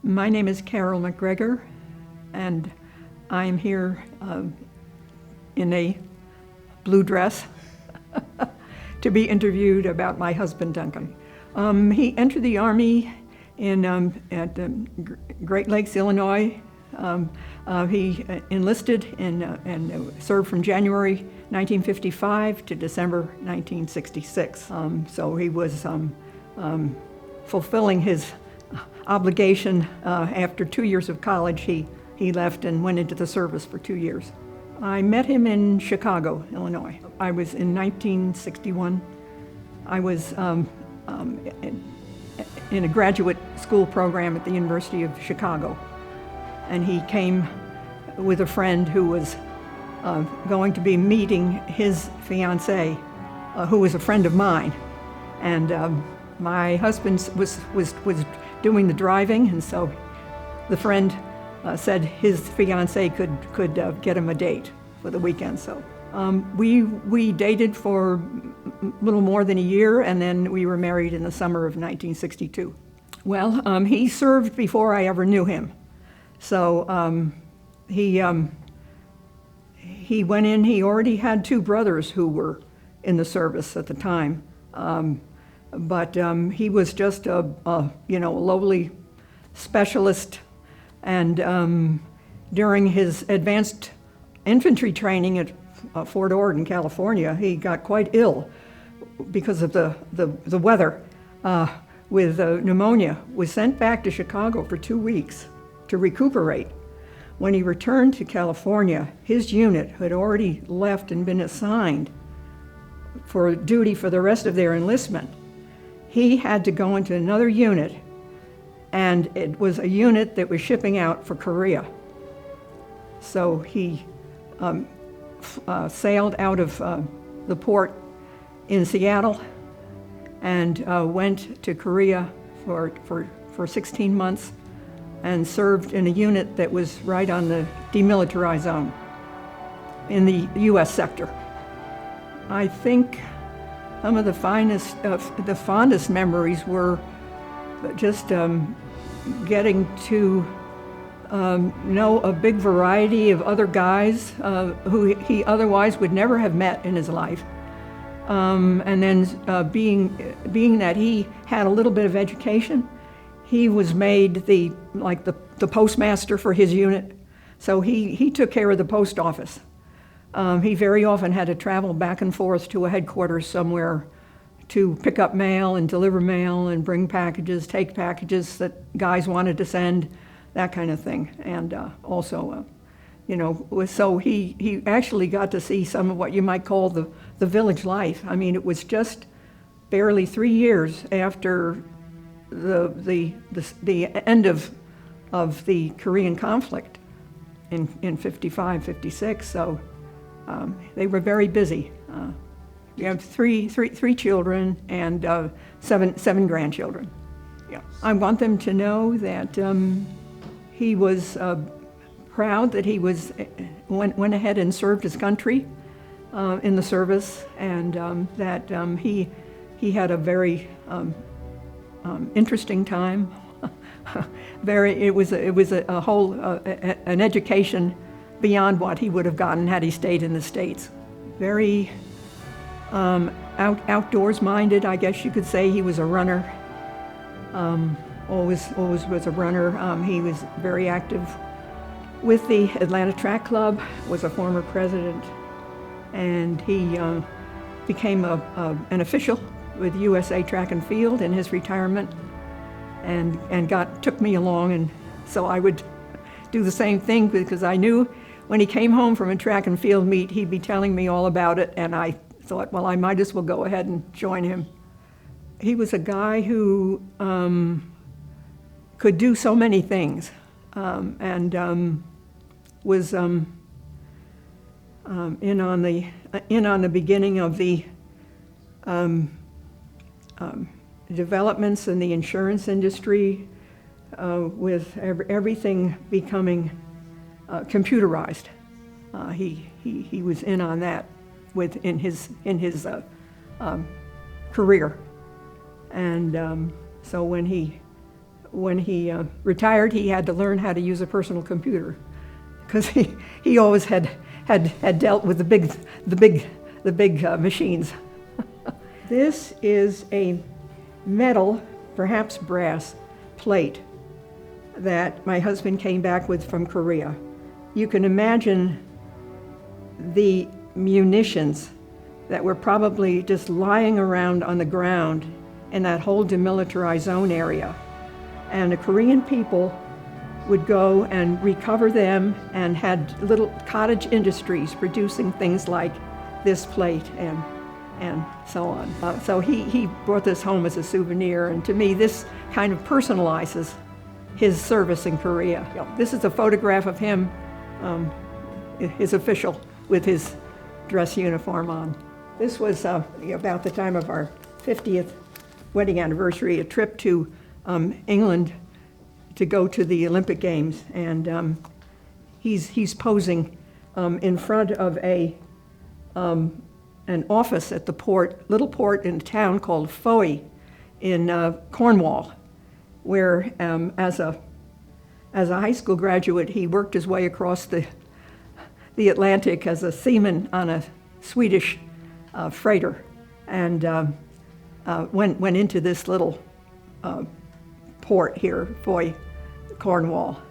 My name is Carol McGregor, and I'm here in a blue dress to be interviewed about my husband, Duncan. He entered the Army at Great Lakes, Illinois. He enlisted and served from January 1955 to December 1966. So he was fulfilling his obligation. After 2 years of college, he left and went into the service for 2 years. I met him in Chicago, Illinois. I was in 1961. I was in a graduate school program at the University of Chicago, and he came with a friend who was going to be meeting his fiancée, who was a friend of mine. And my husband was doing the driving, and so the friend said his fiancée could get him a date for the weekend. So we dated for a little more than a year, and then we were married in the summer of 1962. Well, he served before I ever knew him. So he went in. He already had 2 brothers who were in the service at the time. But he was just a lowly specialist, and during his advanced infantry training at Fort Ord in California, he got quite ill because of the weather with pneumonia, was sent back to Chicago for 2 weeks to recuperate. When he returned to California, his unit had already left and been assigned for duty for the rest of their enlistment. He had to go into another unit, and it was a unit that was shipping out for Korea. So he sailed out of the port in Seattle and went to Korea for 16 months and served in a unit that was right on the demilitarized zone in the U.S. sector. I think some of the fondest memories were just getting to know a big variety of other guys who he otherwise would never have met in his life. And then being that he had a little bit of education, he was made the postmaster for his unit. So he took care of the post office. He very often had to travel back and forth to a headquarters somewhere to pick up mail and deliver mail and bring packages, take packages that guys wanted to send, that kind of thing. And also, so he actually got to see some of what you might call the village life. I mean, it was just barely 3 years after the end of the Korean conflict in 55, 56. So they were very busy. We have three children and seven grandchildren. Yeah. I want them to know that he was proud that he went ahead and served his country in the service, and that he had a very interesting time. It was a whole an education beyond what he would have gotten had he stayed in the States. Very outdoors minded, I guess you could say. He was a runner. Always was a runner. He was very active with the Atlanta Track Club, was a former president, and he became an official with USA Track and Field in his retirement, and took me along, and so I would do the same thing, because I knew when he came home from a track and field meet, he'd be telling me all about it, and I thought, well, I might as well go ahead and join him. He was a guy who could do so many things, and was in on the beginning of the developments in the insurance industry, with everything becoming computerized. He was in on that in his career, and so when he when he retired, he had to learn how to use a personal computer, because he always had dealt with the big machines. This is a metal, perhaps brass, plate that my husband came back with from Korea. You can imagine the munitions that were probably just lying around on the ground in that whole demilitarized zone area. And the Korean people would go and recover them and had little cottage industries producing things like this plate and so on. So he brought this home as a souvenir, and to me this kind of personalizes his service in Korea. This is a photograph of him, his official, with his dress uniform on. This was about the time of our 50th wedding anniversary, a trip to England to go to the Olympic Games, and he's posing in front of an office at the port, little port in a town called Fowey in Cornwall, where as a high school graduate he worked his way across the Atlantic as a seaman on a Swedish freighter, and went into this little port here, Fowey, Cornwall.